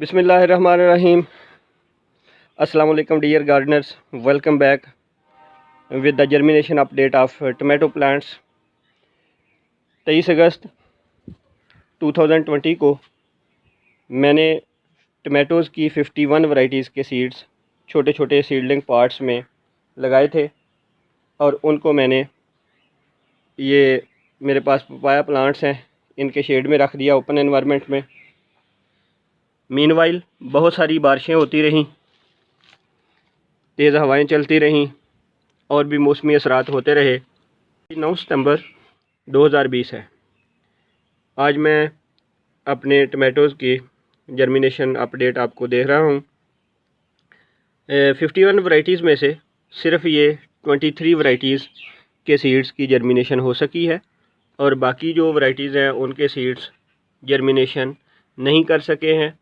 बिस्मिल्लाहिर्रहमानिर्रहीम। अस्सलाम वालेकुम dear gardeners, welcome back with the germination update of tomato plants. 23 अगस्त 2020 को मैंने टमाटोज़ की 51 वैरायटीज़ के सीड्स छोटे छोटे सीडलिंग पार्ट्स में लगाए थे और उनको मैंने ये मेरे पास पपाया प्लांट्स हैं, इनके शेड में रख दिया ओपन एनवायरनमेंट में। मीनवाइल बहुत सारी बारिशें होती रहीं, तेज़ हवाएं चलती रहीं और भी मौसमी असरात होते रहे। 9 सितंबर 2020 है। आज मैं अपने टमाटोज़ की जर्मिनेशन अपडेट आपको दे रहा हूँ। 51 वैरायटीज़ में से सिर्फ ये 23 वैरायटीज़ के सीड्स की जर्मिनेशन हो सकी है और बाकी जो वैरायटीज़ हैं उनके सीड्स जर्मिनेशन नहीं कर सके हैं।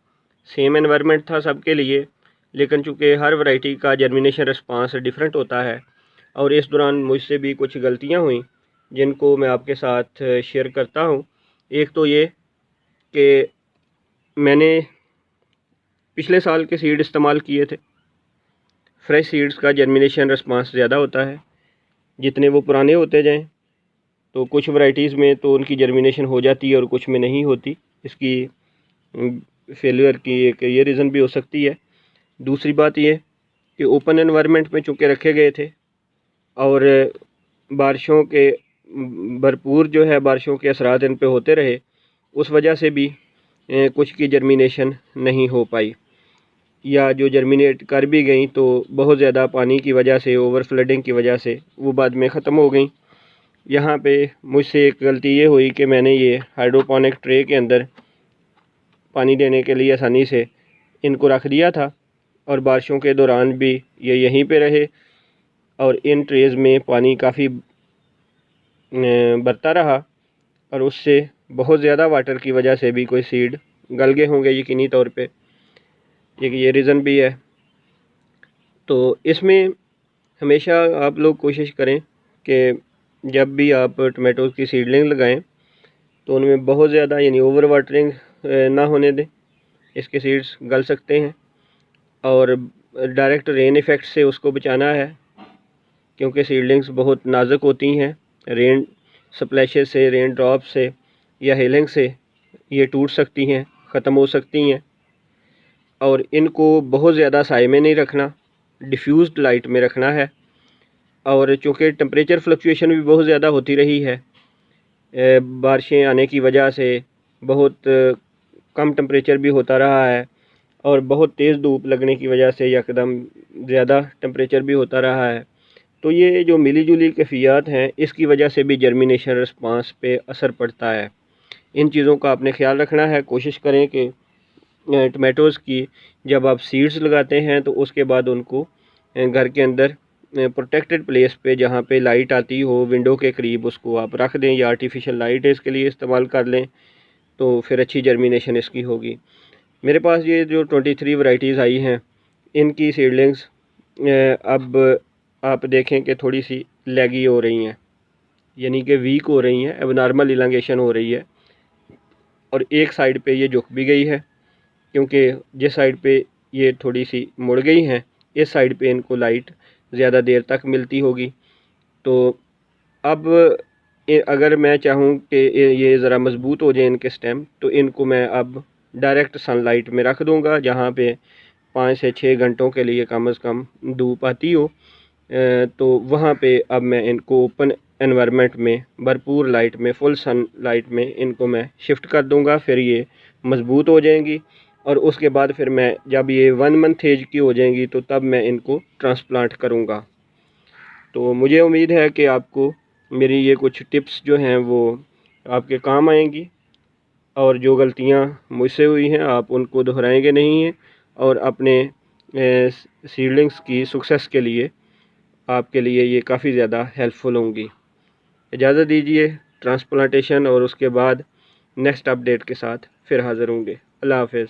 सेम एनवायरनमेंट था सबके लिए, लेकिन चूँकि हर वैरायटी का जर्मिनेशन रिस्पांस डिफरेंट होता है और इस दौरान मुझसे भी कुछ गलतियां हुई जिनको मैं आपके साथ शेयर करता हूं। एक तो ये कि मैंने पिछले साल के सीड इस्तेमाल किए थे। फ्रेश सीड्स का जर्मिनेशन रिस्पांस ज़्यादा होता है जितने वो पुराने होते जाएं, तो कुछ वैरायटीज़ में तो उनकी जर्मिनेशन हो जाती है और कुछ में नहीं होती। इसकी फेलियर की एक ये रीज़न भी हो सकती है। दूसरी बात ये कि ओपन एनवायरनमेंट में चूँकि रखे गए थे और बारिशों के भरपूर जो है बारिशों के असरात इन पे होते रहे, उस वजह से भी कुछ की जर्मिनेशन नहीं हो पाई, या जो जर्मिनेट कर भी गई तो बहुत ज़्यादा पानी की वजह से, ओवर फ्लडिंग की वजह से वो बाद में ख़त्म हो गई। यहाँ पे मुझसे एक गलती ये हुई कि मैंने ये हाइड्रोपोनिक ट्रे के अंदर पानी देने के लिए आसानी से इनको रख दिया था और बारिशों के दौरान भी ये यहीं पे रहे और इन ट्रेज़ में पानी काफ़ी बरता रहा और उससे बहुत ज़्यादा वाटर की वजह से भी कोई सीड गल गए होंगे यकीनी तौर पे। ये रीज़न भी है। तो इसमें हमेशा आप लोग कोशिश करें कि जब भी आप टमाटोज़ की सीडलिंग लगाएं तो उनमें बहुत ज़्यादा यानी ओवर वाटरिंग ना होने दें, इसके सीड्स गल सकते हैं। और डायरेक्ट रेन इफ़ेक्ट से उसको बचाना है क्योंकि सीडलिंग्स बहुत नाजुक होती हैं। रेन स्प्लैशेस से, रेन ड्रॉप से या हेलिंग से ये टूट सकती हैं, ख़त्म हो सकती हैं। और इनको बहुत ज़्यादा साए में नहीं रखना, डिफ्यूज़ड लाइट में रखना है। और चूँकि टेम्परेचर फ्लक्चुएशन भी बहुत ज़्यादा होती रही है, बारिशें आने की वजह से बहुत कम टेम्परेचर भी होता रहा है और बहुत तेज़ धूप लगने की वजह से यकदम ज़्यादा टेम्परेचर भी होता रहा है। तो ये जो मिली जुली कैफियत हैं, इसकी वजह से भी जर्मिनेशन रिस्पांस पे असर पड़ता है। इन चीज़ों का आपने ख्याल रखना है। कोशिश करें कि टमाटोज़ की जब आप सीड्स लगाते हैं तो उसके बाद उनको घर के अंदर प्रोटेक्टेड प्लेस पे, जहाँ पे लाइट आती हो विंडो के करीब, उसको आप रख दें या आर्टिफिशियल लाइट इसके लिए इस्तेमाल कर लें, तो फिर अच्छी जर्मिनेशन इसकी होगी। मेरे पास ये जो 23 वैरायटीज़ आई हैं, इनकी सीडलिंग्स अब आप देखें कि थोड़ी सी लैगी हो रही हैं, यानी कि वीक हो रही हैं, एबनॉर्मल इलांगेशन हो रही है और एक साइड पे ये झुक भी गई है क्योंकि जिस साइड पे ये थोड़ी सी मुड़ गई हैं, इस साइड पे इनको लाइट ज़्यादा देर तक मिलती होगी। तो अब अगर मैं चाहूँ कि ये ज़रा मज़बूत हो जाए इनके स्टेम, तो इनको मैं अब डायरेक्ट सनलाइट में रख दूँगा जहाँ पे 5 से 6 घंटों के लिए कम से कम धूप आती हो। तो वहाँ पे अब मैं इनको ओपन एनवायरनमेंट में भरपूर लाइट में, फुल सन लाइट में इनको मैं शिफ्ट कर दूँगा। फिर ये मज़बूत हो जाएंगी और उसके बाद फिर मैं जब ये 1 मंथ एज की हो जाएंगी तो तब मैं इनको ट्रांसप्लांट करूँगा। तो मुझे उम्मीद है कि आपको मेरी ये कुछ टिप्स जो हैं वो आपके काम आएंगी और जो गलतियाँ मुझसे हुई हैं आप उनको दोहराएंगे नहीं हैं और अपने सीडलिंग्स की सक्सेस के लिए आपके लिए ये काफ़ी ज़्यादा हेल्पफुल होंगी। इजाज़त दीजिए, ट्रांसप्लांटेशन और उसके बाद नेक्स्ट अपडेट के साथ फिर हाज़िर होंगे। अल्लाह हाफ़िज़।